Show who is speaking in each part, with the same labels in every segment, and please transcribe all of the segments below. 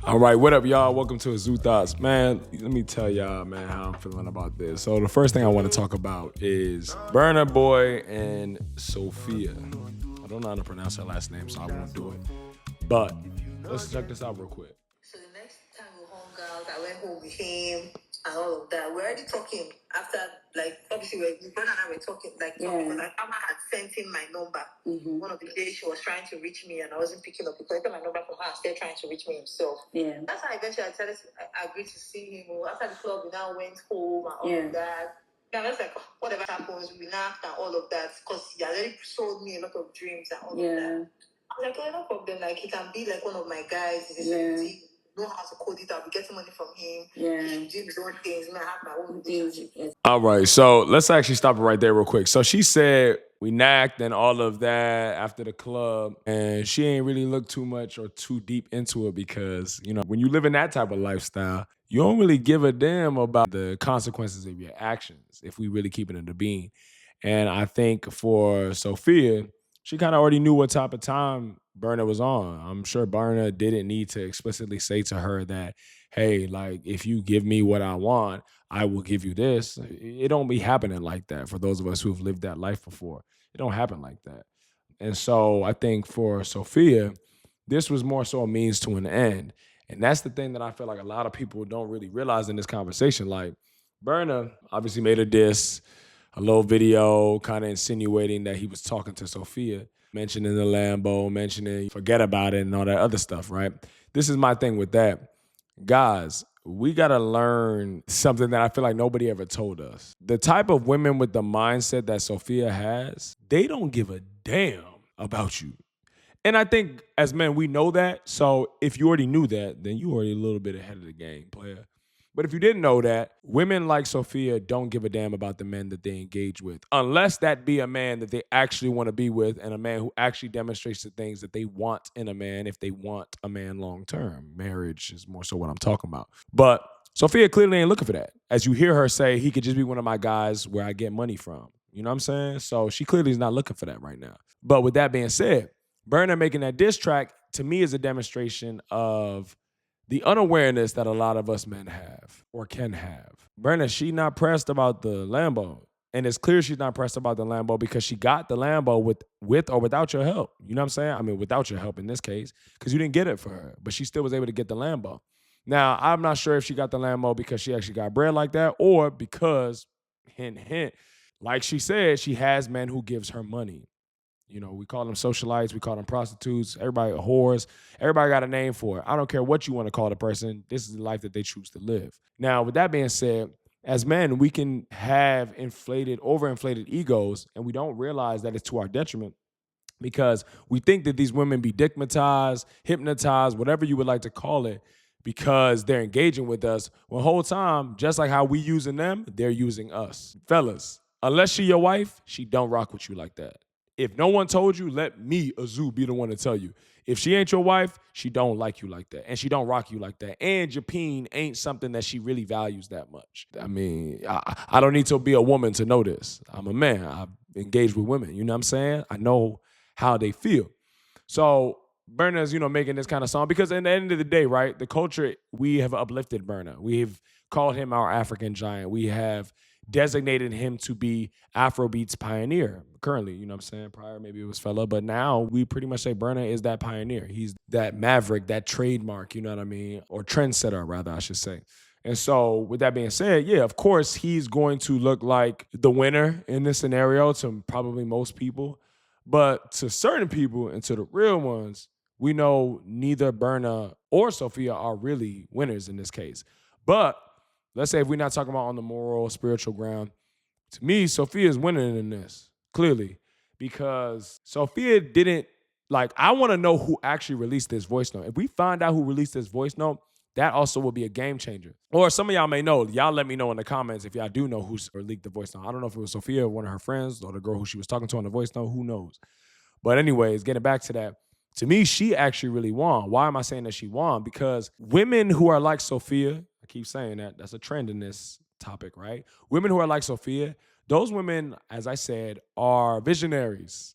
Speaker 1: All right, what up, y'all? Welcome to Zoo Thoughts. Man, let me tell y'all, man, how I'm feeling about this. So the first thing I want to talk about is Burna Boy and Sophia. I don't know how to pronounce her last name, so I won't do it. But let's check this out real quick.
Speaker 2: So the next time we hung out, I went home with him and all of that. We're already talking after, like, obviously, Brother and I were talking, talking, because Amma had sent him my number. One of the days she was trying to reach me and I wasn't picking up because I got my number from her, still trying to reach me himself. Yeah. That's how eventually I agreed to see him. After the club, we now went home and all of that. And I was like, whatever happens, we laughed and all of that because he already sold me a lot of dreams and all of that. I was like, oh, no problem. Like, he can be like one of my guys. He's a celebrity. Know how to code it out. We get some money from him. He should do his own things. I have my own relationship.
Speaker 1: All right, so let's actually stop it right there real quick. So she said we knacked and all of that after the club, and she ain't really look too much or too deep into it because, when you live in that type of lifestyle, you don't really give a damn about the consequences of your actions if we really keep it in the bean. And I think for Sophia, she kind of already knew what type of time Burna was on. I'm sure Burna didn't need to explicitly say to her that, hey, like, if you give me what I want, I will give you this. It don't be happening like that for those of us who've lived that life before. It don't happen like that. And so I think for Sophia, this was more so a means to an end. And that's the thing that I feel like a lot of people don't really realize in this conversation. Like, Burna obviously made a diss, a little video kind of insinuating that he was talking to Sophia, mentioning the Lambo, mentioning forget about it and all that other stuff, right? This is my thing with that. Guys, we got to learn something that I feel like nobody ever told us. The type of women with the mindset that Sophia has, they don't give a damn about you. And I think as men, we know that. So if you already knew that, then you already a little bit ahead of the game, player. But if you didn't know that, women like Sophia don't give a damn about the men that they engage with, unless that be a man that they actually want to be with and a man who actually demonstrates the things that they want in a man if they want a man long term. Marriage is more so what I'm talking about. But Sophia clearly ain't looking for that. As you hear her say, he could just be one of my guys where I get money from. You know what I'm saying? So she clearly is not looking for that right now. But with that being said, Burna making that diss track to me is a demonstration of the unawareness that a lot of us men have or can have. Burna, she not pressed about the Lambo. And it's clear she's not pressed about the Lambo because she got the Lambo with or without your help. You know what I'm saying? I mean, without your help in this case, because you didn't get it for her, but she still was able to get the Lambo. Now, I'm not sure if she got the Lambo because she actually got bread like that or because, hint, hint, like she said, she has men who gives her money. We call them socialites, we call them prostitutes, everybody whores. Everybody got a name for it. I don't care what you want to call the person. This is the life that they choose to live. Now, with that being said, as men, we can have overinflated egos, and we don't realize that it's to our detriment because we think that these women be dickmatized, hypnotized, whatever you would like to call it, because they're engaging with us. Well, the whole time, just like how we using them, they're using us. Fellas, unless she your wife, she don't rock with you like that. If no one told you, let me, Azu, be the one to tell you. If she ain't your wife, she don't like you like that. And she don't rock you like that. And Japine ain't something that she really values that much. I mean, I don't need to be a woman to know this. I'm a man. I've engaged with women. You know what I'm saying? I know how they feel. So Burna's, making this kind of song because at the end of the day, right, the culture, we have uplifted Burna. We've called him our African giant. We have designated him to be Afrobeats pioneer currently, you know what I'm saying? Prior, maybe it was Fella, but now we pretty much say Burna is that pioneer. He's that maverick, that trademark, you know what I mean? Or trendsetter, rather, I should say. And so with that being said, yeah, of course, he's going to look like the winner in this scenario to probably most people. But to certain people and to the real ones, we know neither Burna or Sophia are really winners in this case. But let's say if we're not talking about on the moral, spiritual ground, to me, Sophia is winning in this, clearly, because Sophia didn't, I want to know who actually released this voice note. If we find out who released this voice note, that also will be a game changer. Or some of y'all may know. Y'all let me know in the comments if y'all do know who leaked the voice note. I don't know if it was Sophia or one of her friends or the girl who she was talking to on the voice note. Who knows? But anyways, getting back to that, to me, she actually really won. Why am I saying that she won? Because women who are like Sophia, I keep saying that, that's a trend in this topic, right? Women who are like Sophia, those women, as I said, are visionaries.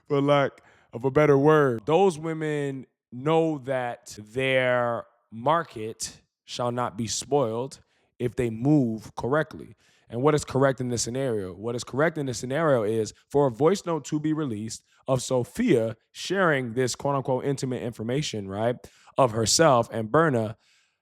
Speaker 1: For lack of a better word, those women know that their market shall not be spoiled if they move correctly. And what is correct in this scenario? What is correct in this scenario is for a voice note to be released of Sophia sharing this quote unquote intimate information, right, of herself and Burna.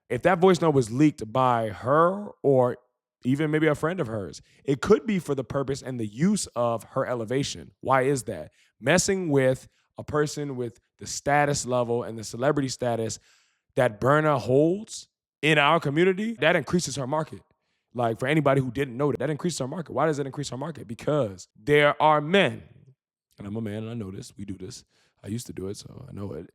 Speaker 1: If that voice note was leaked by her or even maybe a friend of hers, it could be for the purpose and the use of her elevation. Why is that? Messing with a person with the status level and the celebrity status that Burna holds in our community, that increases her market. Like for anybody who didn't know that increases our market. Why does it increase our market? Because there are men, and I'm a man and I know this, we do this. I used to do it, so I know it.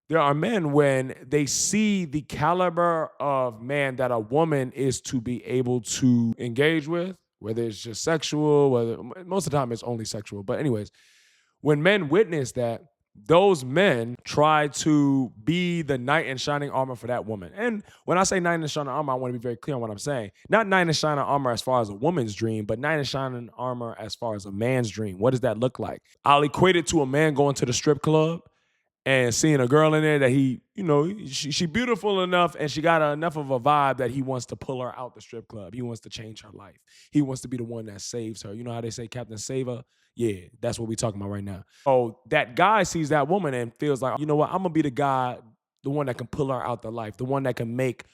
Speaker 1: There are men when they see the caliber of man that a woman is to be able to engage with, whether it's just sexual, whether most of the time it's only sexual. But anyways, when men witness that, those men try to be the knight in shining armor for that woman. And when I say knight in shining armor, I want to be very clear on what I'm saying. Not knight in shining armor as far as a woman's dream, but knight in shining armor as far as a man's dream. What does that look like? I'll equate it to a man going to the strip club and seeing a girl in there that he, she beautiful enough and she got enough of a vibe that he wants to pull her out the strip club. He wants to change her life. He wants to be the one that saves her. You know how they say Captain Saver? Yeah, that's what we're talking about right now. So that guy sees that woman and feels like, you know what, I'm gonna be the guy, the one that can pull her out the life, the one that can make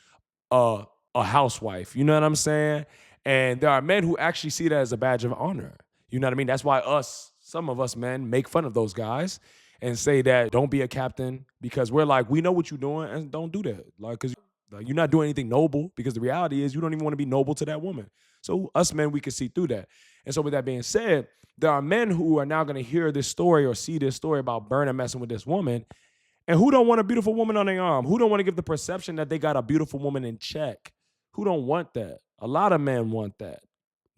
Speaker 1: a housewife. You know what I'm saying? And there are men who actually see that as a badge of honor. You know what I mean? That's why some of us men make fun of those guys and say that don't be a captain because we're like, we know what you're doing and don't do that. Like, because you're not doing anything noble because the reality is you don't even want to be noble to that woman. So us men, we can see through that. And so with that being said, there are men who are now going to hear this story or see this story about Burna messing with this woman and who don't want a beautiful woman on their arm? Who don't want to give the perception that they got a beautiful woman in check? Who don't want that? A lot of men want that.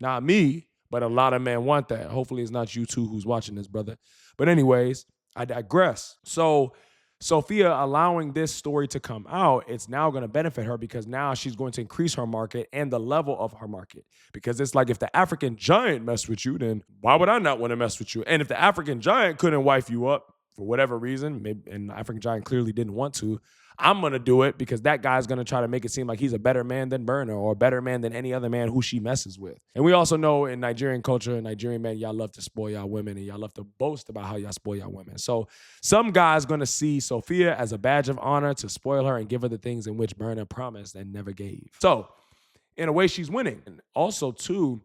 Speaker 1: Not me, but a lot of men want that. Hopefully it's not you too who's watching this, brother. But anyways, I digress. So Sophia allowing this story to come out, it's now going to benefit her because now she's going to increase her market and the level of her market. Because it's like if the African giant messed with you, then why would I not want to mess with you? And if the African giant couldn't wife you up for whatever reason, maybe, and the African giant clearly didn't want to, I'm going to do it because that guy's going to try to make it seem like he's a better man than Burna or a better man than any other man who she messes with. And we also know in Nigerian culture, Nigerian men, y'all love to spoil y'all women and y'all love to boast about how y'all spoil y'all women. So some guy's going to see Sophia as a badge of honor to spoil her and give her the things in which Burna promised and never gave. So in a way, she's winning. And also, too,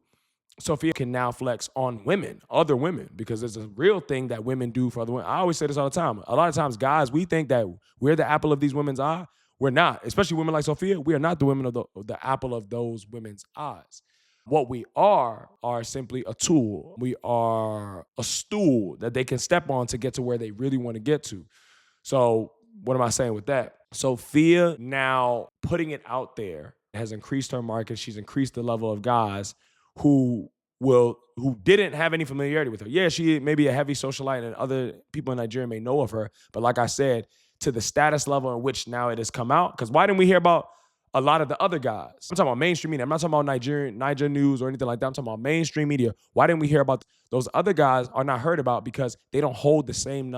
Speaker 1: Sophia can now flex on women, other women, because it's a real thing that women do for other women. I always say this all the time. A lot of times, guys, we think that we're the apple of these women's eye. We're not, especially women like Sophia. We are not the women of the apple of those women's eyes. What we are simply a tool. We are a stool that they can step on to get to where they really want to get to. So what am I saying with that? Sophia now putting it out there has increased her market. She's increased the level of guys who didn't have any familiarity with her. Yeah, she may be a heavy socialite and other people in Nigeria may know of her. But like I said, to the status level in which now it has come out, because why didn't we hear about a lot of the other guys? I'm talking about mainstream media. I'm not talking about Niger news or anything like that. I'm talking about mainstream media. Why didn't we hear about those other guys are not heard about because they don't hold the same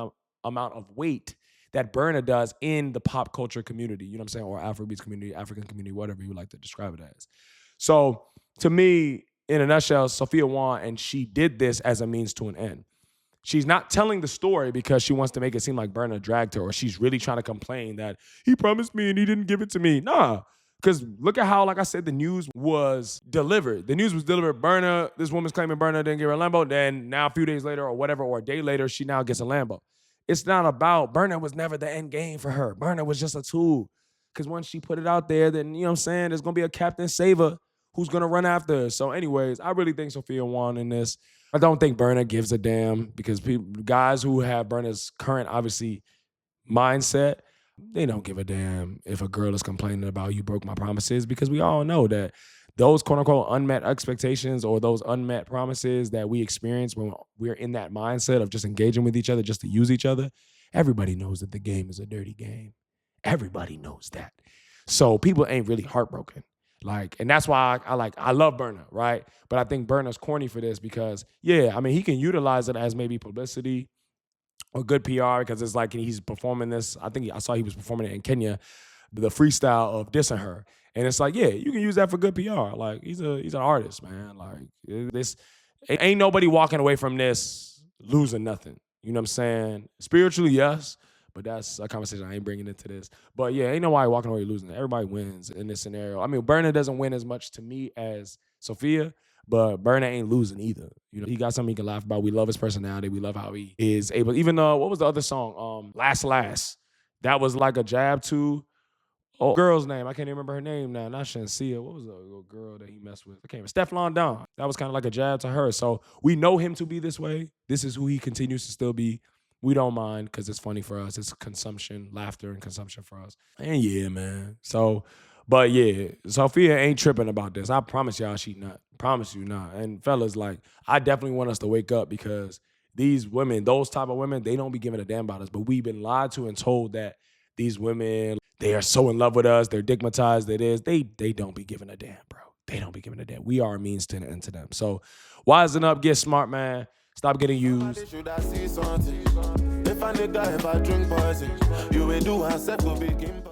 Speaker 1: amount of weight that Burna does in the pop culture community, you know what I'm saying? Or Afrobeats community, African community, whatever you would like to describe it as. So to me, in a nutshell, Sophia won, and she did this as a means to an end. She's not telling the story because she wants to make it seem like Burna dragged her, or she's really trying to complain that he promised me and he didn't give it to me. Nah, because look at how, like I said, the news was delivered. The news was delivered. Burna, this woman's claiming Burna didn't give her a Lambo. Then now a few days later or whatever, or a day later, she now gets a Lambo. It's not about, Burna was never the end game for her. Burna was just a tool. Because once she put it out there, then, you know what I'm saying, there's going to be a Captain Saver who's going to run after her. So anyways, I really think Sophia won in this. I don't think Burna gives a damn because guys who have Burna's current, obviously, mindset, they don't give a damn if a girl is complaining about you broke my promises because we all know that those quote unquote unmet expectations or those unmet promises that we experience when we're in that mindset of just engaging with each other just to use each other, everybody knows that the game is a dirty game. Everybody knows that. So people ain't really heartbroken. And that's why I love Burna, right? But I think Burna's corny for this because, yeah, I mean, he can utilize it as maybe publicity or good PR because it's like he's performing this. I saw he was performing it in Kenya, the freestyle of dissing her. And it's like, yeah, you can use that for good PR. Like he's an artist, man. Like this ain't nobody walking away from this losing nothing. You know what I'm saying? Spiritually, yes, but that's a conversation I ain't bringing into this. But yeah, ain't nobody walking away losing. Everybody wins in this scenario. I mean, Burna doesn't win as much to me as Sophia, but Burna ain't losing either. You know, he got something he can laugh about. We love his personality. We love how he is able. Even what was the other song? Last. That was like a jab to girl's name. I can't even remember her name now. Not Shansia. What was the little girl that he messed with? I can't remember. Stefflon Don. That was kind of like a jab to her. So we know him to be this way. This is who he continues to still be. We don't mind because it's funny for us. It's consumption, laughter, and consumption for us. And yeah, man. So, but yeah, Sophia ain't tripping about this. I promise y'all she not. Promise you not. And fellas, like, I definitely want us to wake up because these women, those type of women, they don't be giving a damn about us. But we've been lied to and told that these women, they are so in love with us. They're digmatized. It is. They don't be giving a damn, bro. They don't be giving a damn. We are a means to an end to them. So wisen up, get smart, man. Stop getting used.
Speaker 3: If a nigga ever drink poison, you will do herself to begin.